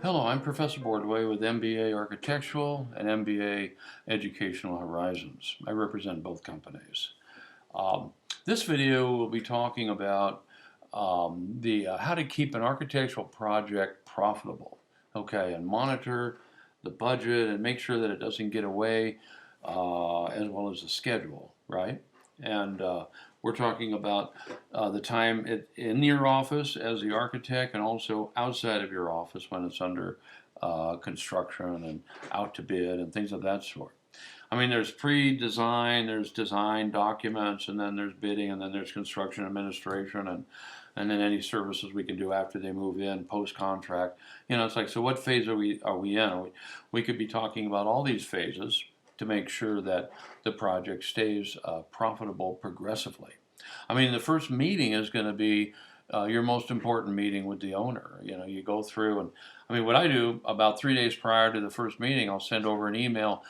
Hello, I'm Professor Boardway with MBA Architectural and MBA Educational Horizons. I represent both companies. Um, this video will be talking about how to keep an architectural project profitable, okay, and monitor the budget and make sure that it doesn't get away, as well as the schedule, right? And we're talking about the time in your office as the architect and also outside of your office when it's under construction and out to bid and things of that sort. I mean, there's pre-design, there's design documents, and then there's bidding, and then there's construction administration, and then any services we can do after they move in, post-contract. You know, it's like, so what phase are we in? We could be talking about all these phases to make sure that the project stays profitable progressively. I mean, the first meeting is going to be your most important meeting with the owner. You know, you go through, and I mean, what I do about 3 days prior to the first meeting, I'll send over an email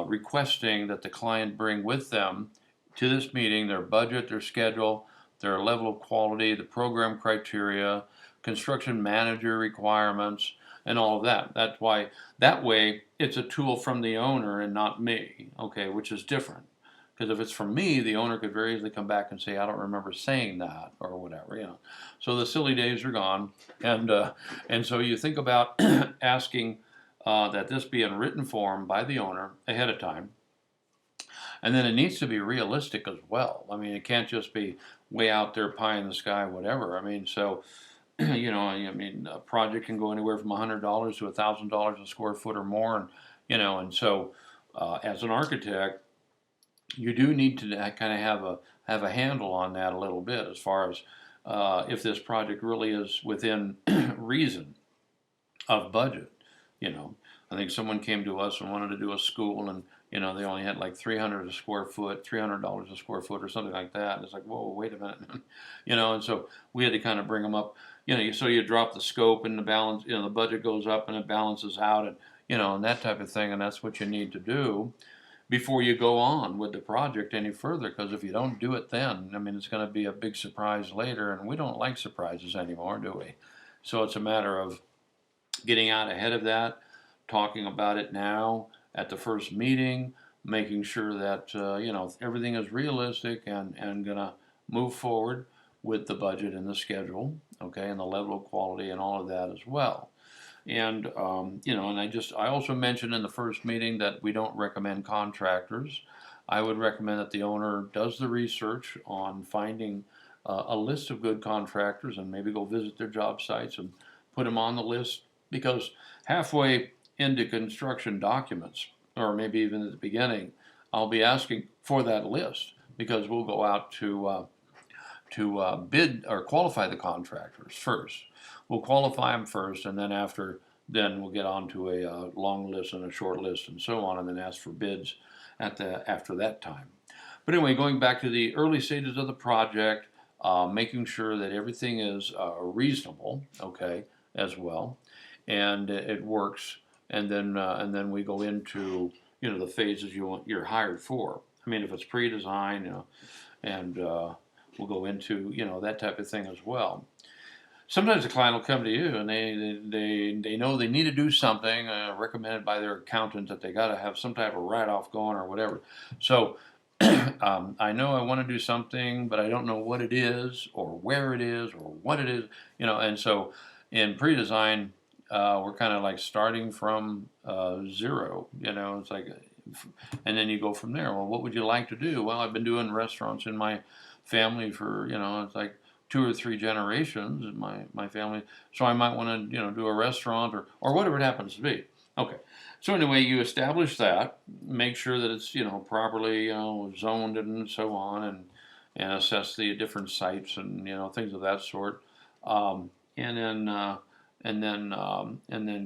requesting that the client bring with them to this meeting their budget, their schedule, their level of quality, the program criteria, construction manager requirements, and all of that. That's why, that way, it's a tool from the owner and not me, okay, which is different. Because if it's from me, the owner could very easily come back and say, I don't remember saying that, or whatever, you know. So the silly days are gone, and so you think about asking that this be in written form by the owner ahead of time. And then it needs to be realistic as well. I mean, it can't just be way out there, pie in the sky, whatever. I mean, so, you know, I mean, a project can go anywhere from $100 to $1,000 a square foot or more. And, you know, and so as an architect, you do need to kind of have a handle on that a little bit as far as if this project really is within reason of budget. You know, I think someone came to us and wanted to do a school, and you know they only had like $300 a square foot, $300 a square foot, or something like that. And it's like, whoa, wait a minute, you know. And so we had to kind of bring them up. You know, so you drop the scope and the balance. You know, the budget goes up and it balances out, and you know, and that type of thing. And that's what you need to do before you go on with the project any further. Because if you don't do it then, I mean, it's going to be a big surprise later, and we don't like surprises anymore, do we? So it's a matter of getting out ahead of that, talking about it now at the first meeting, making sure that you know, everything is realistic and gonna move forward with the budget and the schedule, okay, and the level of quality and all of that as well. And you know, and I also mentioned in the first meeting that we don't recommend contractors. I would recommend that the owner does the research on finding a list of good contractors and maybe go visit their job sites and put them on the list, because halfway into construction documents, or maybe even at the beginning, I'll be asking for that list, because we'll go out to bid or qualify the contractors first. We'll qualify them first, and then then we'll get on to a long list and a short list and so on, and then ask for bids after that time. But anyway, going back to the early stages of the project, making sure that everything is reasonable, okay, as well, and it works, and then we go into, you know, the phases you're hired for. I mean, if it's pre-design, you know, and we'll go into, you know, that type of thing as well. Sometimes the client will come to you and they know they need to do something recommended by their accountant, that they got to have some type of write-off going or whatever. So I know I want to do something, but I don't know what it is or where it is or what it is, you know. And so in pre-design, we're kind of like starting from zero, you know. It's like, and then you go from there. Well, what would you like to do? Well, I've been doing restaurants in my family for, you know, it's like 2 or 3 generations in my family, so I might want to, you know, do a restaurant or whatever it happens to be. Okay, so anyway, you establish that, make sure that it's, you know, properly, you know, zoned and so on, and assess the different sites and, you know, things of that sort, and then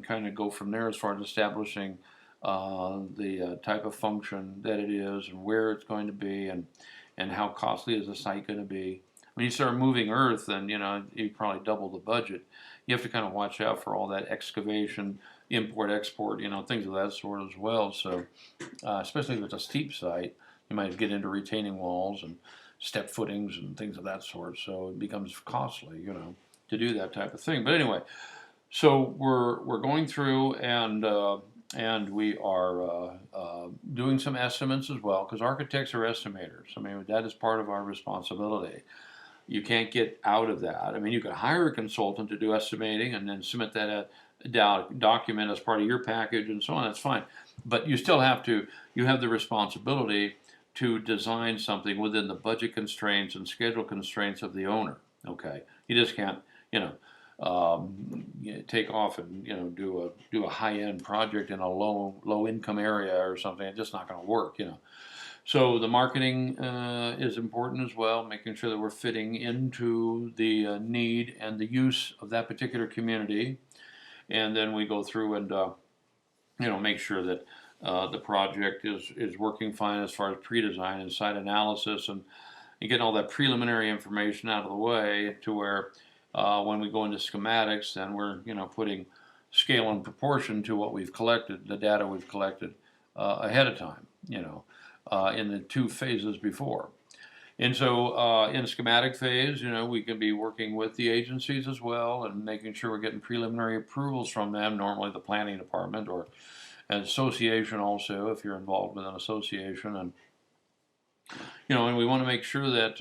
kind of go from there as far as establishing the type of function that it is and where it's going to be, and how costly is the site going to be. When you start moving earth, then, you know, you probably double the budget. You have to kind of watch out for all that excavation, import, export, you know, things of that sort as well. So, especially if it's a steep site, you might get into retaining walls and step footings and things of that sort. So it becomes costly, you know, to do that type of thing. But anyway, So we're going through and we are doing some estimates as well, because architects are estimators. I mean, that is part of our responsibility. You can't get out of that. I mean, you can hire a consultant to do estimating and then submit that document as part of your package and so on. That's fine, but you still have to. You have the responsibility to design something within the budget constraints and schedule constraints of the owner. Okay, you just can't, you know, take off and do a high end project in a low income area or something. It's just not going to work. So the marketing is important as well, making sure that we're fitting into the need and the use of that particular community, and then we go through and make sure that the project is working fine as far as pre-design and site analysis and getting all that preliminary information out of the way to where when we go into schematics, then we're putting scale and proportion to what we've collected, the data we've collected ahead of time, in the 2 phases before. And so in schematic phase, we can be working with the agencies as well and making sure we're getting preliminary approvals from them, normally the planning department or an association also, if you're involved with an association. And we want to make sure that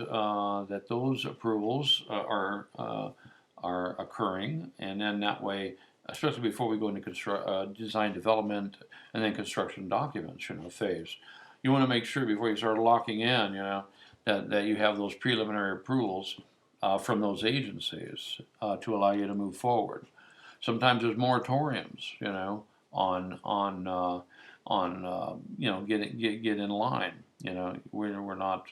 that those approvals are occurring, and then that way, especially before we go into design development and then construction documents, phase. You want to make sure before you start locking in, that you have those preliminary approvals from those agencies to allow you to move forward. Sometimes there's moratoriums, get in line. We're not,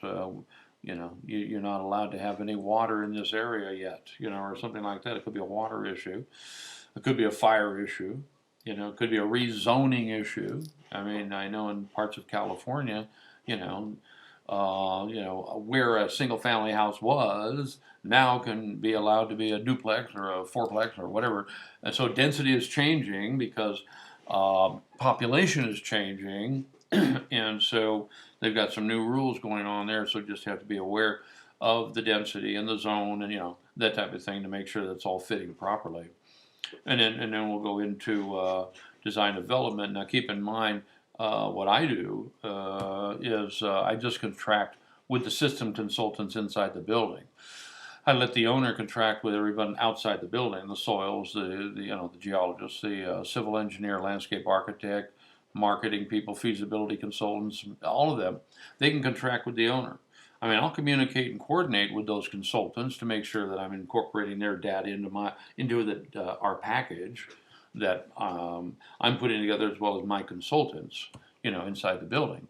you're not allowed to have any water in this area yet, or something like that. It could be a water issue. It could be a fire issue. It could be a rezoning issue. I mean, I know in parts of California, where a single-family house was now can be allowed to be a duplex or a fourplex or whatever. And so density is changing because population is changing, and so they've got some new rules going on there. So just have to be aware of the density and the zone and that type of thing to make sure that's all fitting properly. And then we'll go into design development. Now keep in mind what I do is I just contract with the system consultants inside the building. I let the owner contract with everyone outside the building, the soils, the geologists, the civil engineer, landscape architect, marketing people, feasibility consultants, all of them. They can contract with the owner. I mean, I'll communicate and coordinate with those consultants to make sure that I'm incorporating their data into our package that I'm putting together, as well as my consultants, inside the building.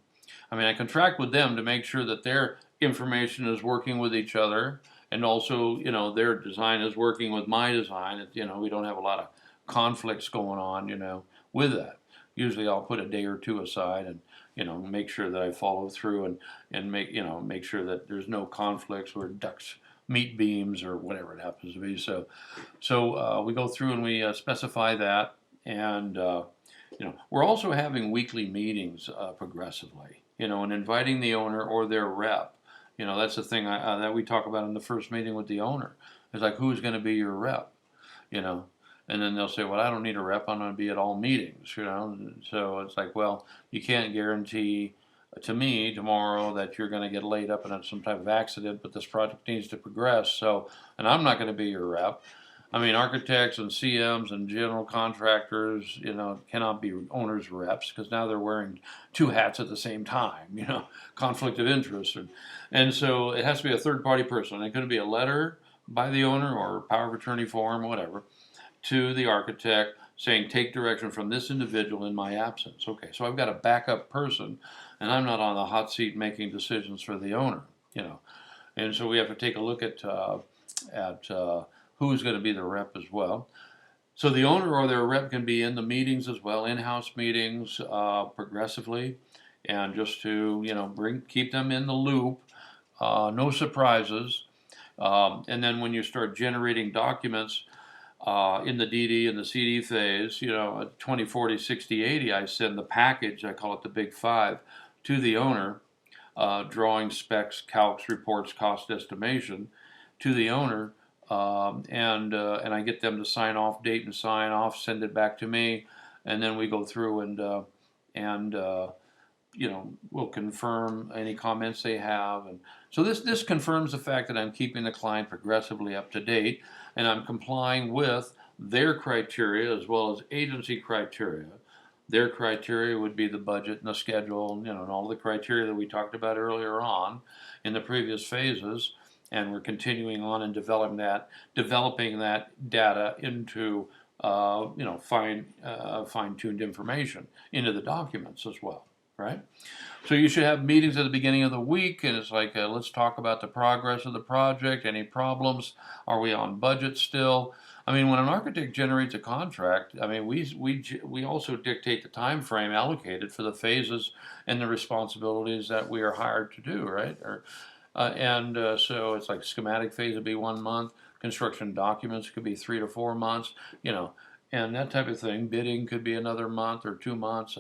I mean, I contract with them to make sure that their information is working with each other, and also, their design is working with my design. We don't have a lot of conflicts going on, with that. Usually, I'll put a day or two aside and make sure that I follow through and make sure that there's no conflicts where ducks meet beams or whatever it happens to be. So we go through and we specify that, and we're also having weekly meetings progressively, and inviting the owner or their rep. That's the thing that we talk about in the first meeting with the owner. It's like, who's going to be your rep, And then they'll say, well, I don't need a rep. I'm going to be at all meetings, So it's like, well, you can't guarantee to me tomorrow that you're going to get laid up in some type of accident, but this project needs to progress. And I'm not going to be your rep. I mean, architects and CMs and general contractors, cannot be owners' reps, because now they're wearing 2 hats at the same time, conflict of interest. And so it has to be a third-party person. It could be a letter by the owner or power of attorney form, whatever, to the architect saying, take direction from this individual in my absence. Okay, so I've got a backup person, and I'm not on the hot seat making decisions for the owner, And so we have to take a look at who's going to be the rep as well. So the owner or their rep can be in the meetings as well, in-house meetings progressively, and just to keep them in the loop, no surprises. And then when you start generating documents in the DD and the CD phase, 20, 40, 60, 80, I send the package, I call it the Big Five, to the owner, drawing specs, calcs, reports, cost estimation, to the owner and I get them to sign off, date and sign off, send it back to me, and then we go through and we'll confirm any comments they have. And so this confirms the fact that I'm keeping the client progressively up to date, and I'm complying with their criteria as well as agency criteria. Their criteria would be the budget and the schedule, and all the criteria that we talked about earlier on in the previous phases. And we're continuing on and developing that data into fine-tuned information into the documents as well, right? So you should have meetings at the beginning of the week, and it's like, let's talk about the progress of the project, any problems, are we on budget still? I mean, when an architect generates a contract, I mean, we also dictate the time frame allocated for the phases and the responsibilities that we are hired to do, right? So it's like schematic phase would be 1 month, construction documents could be 3 to 4 months, and that type of thing. Bidding could be another month or 2 months,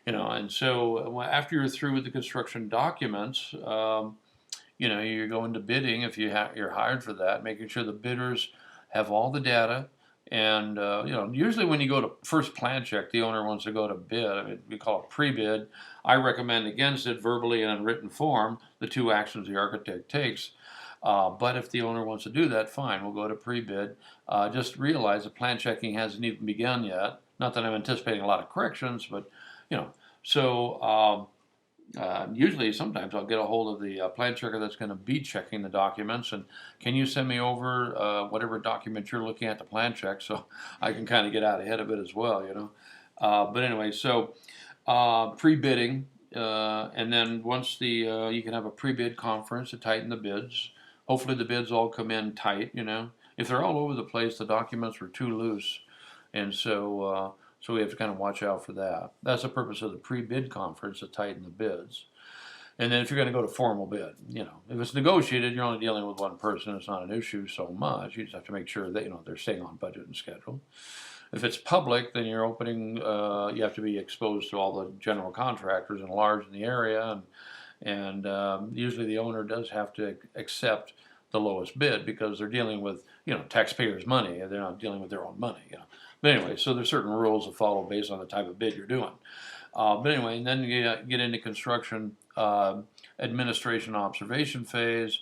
and so after you're through with the construction documents, you're going to bidding if you're hired for that, making sure the bidders have all the data. And usually when you go to first plan check, the owner wants to go to bid. I mean, we call it pre-bid. I recommend against it verbally and in written form, the 2 actions the architect takes. But if the owner wants to do that, fine, we'll go to pre-bid. Just realize that plan checking hasn't even begun yet. Not that I'm anticipating a lot of corrections, but so usually sometimes I'll get a hold of the plan checker that's going to be checking the documents, and can you send me over whatever document you're looking at the plan check, so I can kind of get out ahead of it as well, But anyway, so pre-bidding, and then once you can have a pre-bid conference to tighten the bids. Hopefully the bids all come in tight, If they're all over the place, the documents were too loose, and so we have to kind of watch out for that. That's the purpose of the pre-bid conference, to tighten the bids. And then if you're going to go to formal bid, if it's negotiated, you're only dealing with one person. It's not an issue so much. You just have to make sure that they're staying on budget and schedule. If it's public, then you're opening. You have to be exposed to all the general contractors and large in the area, and usually the owner does have to accept the lowest bid because they're dealing with taxpayers' money. They're not dealing with their own money. But anyway, so there's certain rules to follow based on the type of bid you're doing. But anyway, and then you get into construction administration observation phase,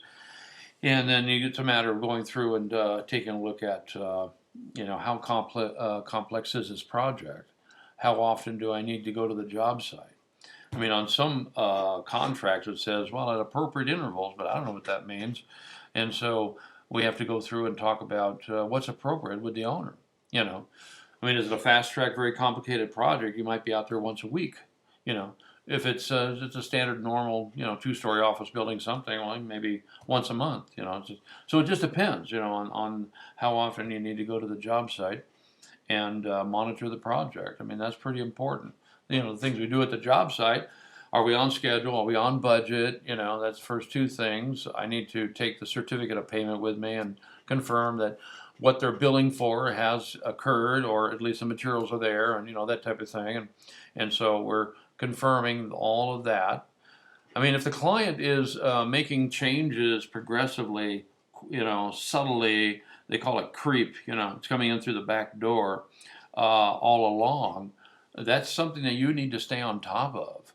and then it's a matter of going through and taking a look at how complex is this project? How often do I need to go to the job site? I mean, on some contracts it says, well, at appropriate intervals, but I don't know what that means. And so we have to go through and talk about what's appropriate with the owner. I mean, is it a fast track, very complicated project? You might be out there once a week. If it's a standard, normal, 2-story office building, something, well, maybe once a month. So it just depends, on how often you need to go to the job site and monitor the project. I mean, that's pretty important. The things we do at the job site. Are we on schedule? Are we on budget? That's the first 2 things. I need to take the certificate of payment with me and confirm that what they're billing for has occurred, or at least the materials are there, and that type of thing. And so we're confirming all of that. I mean, if the client is making changes progressively, subtly, they call it creep, it's coming in through the back door all along, that's something that you need to stay on top of.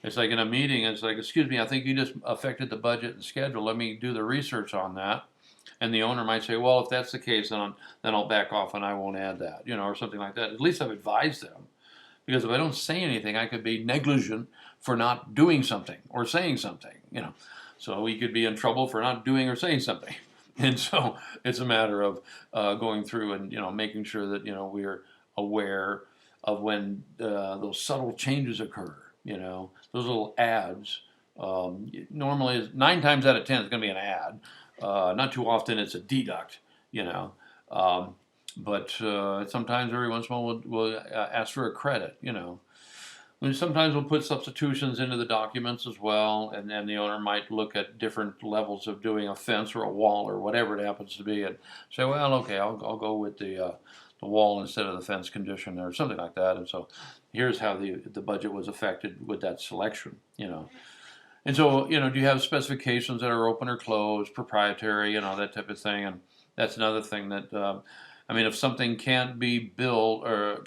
It's like in a meeting, it's like, excuse me, I think you just affected the budget and schedule. Let me do the research on that. And the owner might say, well, if that's the case, then I'll back off and I won't add that, or something like that. At least I've advised them. Because if I don't say anything, I could be negligent for not doing something or saying something, So we could be in trouble for not doing or saying something. And so it's a matter of going through and, making sure that, we're aware of when those subtle changes occur, those little ads. Normally, 9 times out of 10, it's going to be an ad. Not too often it's a deduct, but sometimes every once in a while we'll ask for a credit, And sometimes we'll put substitutions into the documents as well, and then the owner might look at different levels of doing a fence or a wall or whatever it happens to be, and say, well, okay, I'll go with the wall instead of the fence condition or something like that. And so here's how the budget was affected with that selection, And so, do you have specifications that are open or closed, proprietary, that type of thing? And that's another thing that, if something can't be built or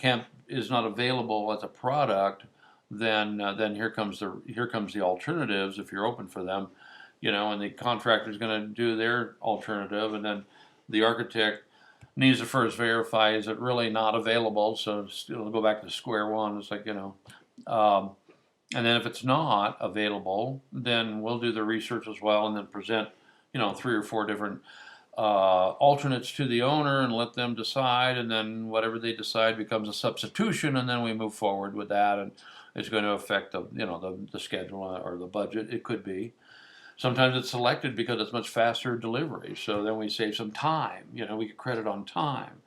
is not available as a product, then here comes the alternatives if you're open for them, and the contractor is going to do their alternative, and then the architect needs to first verify, is it really not available? So it'll go back to square one. It's like, um, and then if it's not available, then we'll do the research as well and then present, 3 or 4 different alternates to the owner and let them decide. And then whatever they decide becomes a substitution, and then we move forward with that. And it's going to affect the schedule or the budget. It could be. Sometimes it's selected because it's much faster delivery. So then we save some time. We get credit on time.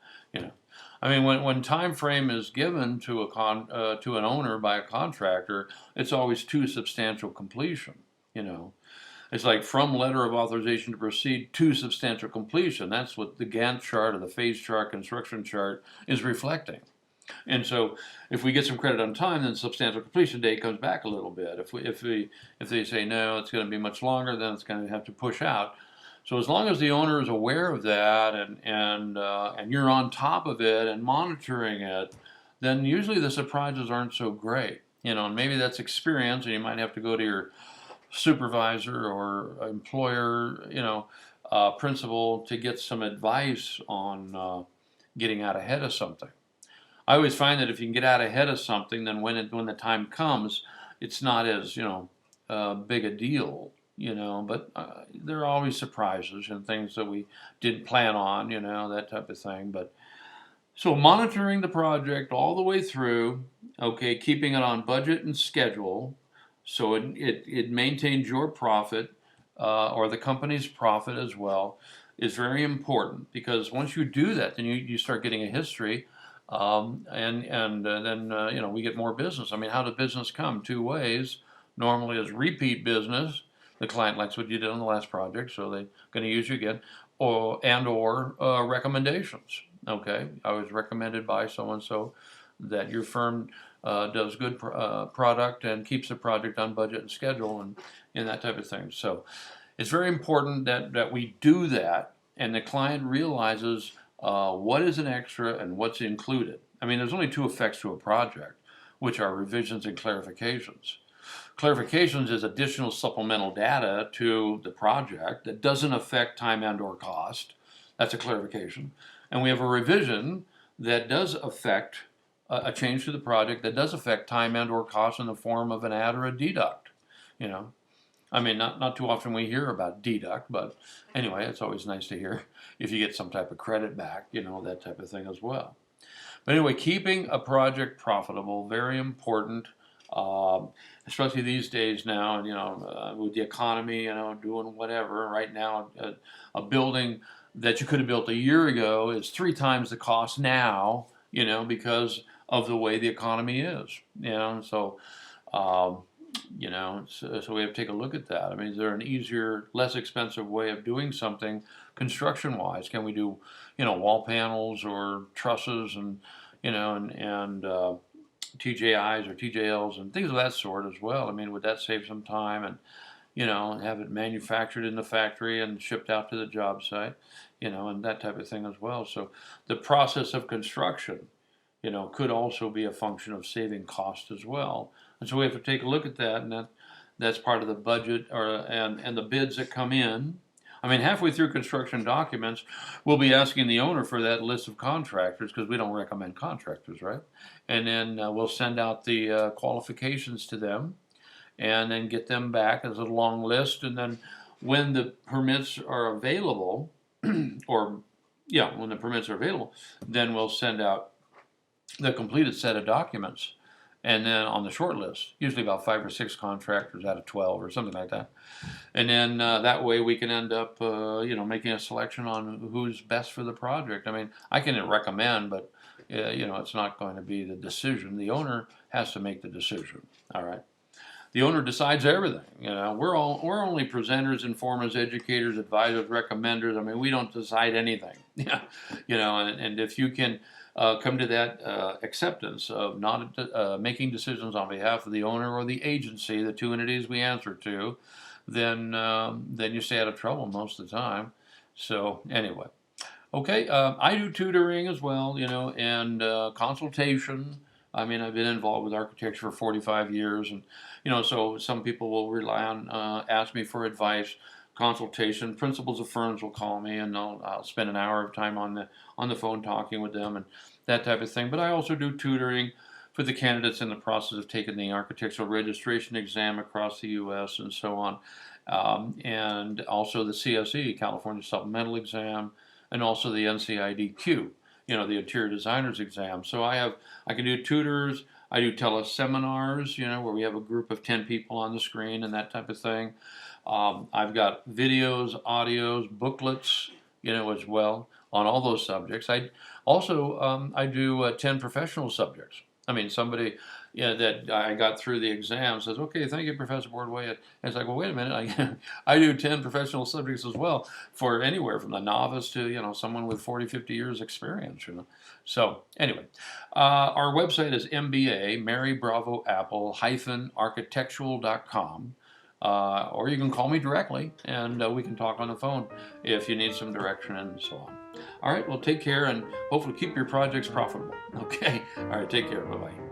When time frame is given to an owner by a contractor, it's always to substantial completion. It's like from letter of authorization to proceed to substantial completion. That's what the Gantt chart or the phase chart, construction chart is reflecting. And so, if we get some credit on time, then substantial completion date comes back a little bit. If they say no, it's going to be much longer, then it's going to have to push out. So as long as the owner is aware of that and you're on top of it and monitoring it, then usually the surprises aren't so great. And maybe that's experience, and you might have to go to your supervisor or employer, principal to get some advice on getting out ahead of something. I always find that if you can get out ahead of something, then when the time comes, it's not as big a deal. But there are always surprises and things that we didn't plan on, that type of thing. But so monitoring the project all the way through, okay, keeping it on budget and schedule, so it maintains your profit or the company's profit as well, is very important, because once you do that, then you start getting a history. Then we get more business. How does business come? 2 ways. Normally is repeat business. The client likes what you did on the last project, so they're going to use you again, or recommendations. Okay, I was recommended by so-and-so that your firm does good product and keeps the project on budget and schedule and that type of thing. So it's very important that we do that, and the client realizes what is an extra and what's included. There's only 2 effects to a project, which are revisions and clarifications. Clarifications is additional supplemental data to the project that doesn't affect time and or cost. That's a clarification. And we have a revision that does affect a change to the project that does affect time and or cost in the form of an add or a deduct. Not too often we hear about deduct, but anyway, it's always nice to hear if you get some type of credit back, that type of thing as well. But anyway, keeping a project profitable, very important, especially these days now, and with the economy, doing whatever. Right now, a building that you could have built a year ago is 3 times the cost now, because of the way the economy is, so. So we have to take a look at that. Is there an easier, less expensive way of doing something construction-wise? Can we do, wall panels or trusses and, TJIs or TJLs and things of that sort as well? Would that save some time and, have it manufactured in the factory and shipped out to the job site, and that type of thing as well. So the process of construction, could also be a function of saving cost as well. And so we have to take a look at that, and that's part of the budget and the bids that come in. Halfway through construction documents, we'll be asking the owner for that list of contractors, because we don't recommend contractors, right? And then we'll send out the qualifications to them, and then get them back as a long list. And then when the permits are available, when the permits are available, then we'll send out the completed set of documents, and then on the short list, usually about 5 or 6 contractors out of 12 or something like that. And then that way we can end up, making a selection on who's best for the project. I can recommend, but it's not going to be the decision. The owner has to make the decision. All right. The owner decides everything. We're only presenters, informers, educators, advisors, recommenders. We don't decide anything. And if you can come to that acceptance of not making decisions on behalf of the owner or the agency, the two entities we answer to, then you stay out of trouble most of the time. So anyway, okay, I do tutoring as well, and consultation. I mean, I've been involved with architecture for 45 years, and so some people will rely on ask me for advice, consultation. Principals of firms will call me, and I'll spend an hour of time on the phone talking with them and that type of thing. But I also do tutoring for the candidates in the process of taking the architectural registration exam across the U.S. and so on, and also the CSE, California Supplemental exam, and also the NCIDQ, the interior designers exam. So I can do tutors. I do teleseminars, where we have a group of 10 people on the screen and that type of thing. I've got videos, audios, booklets, as well on all those subjects. I also I do 10 professional subjects. I mean, somebody that I got through the exam says, "Okay, thank you, Professor Boardway." And it's like, well, wait a minute, I do 10 professional subjects as well, for anywhere from the novice to someone with 40, 50 years experience. So anyway, our website is MBA Mary Bravo Apple -architectural.com. Or you can call me directly, and we can talk on the phone if you need some direction and so on. All right, well, take care, and hopefully keep your projects profitable. Okay, all right, take care. Bye-bye.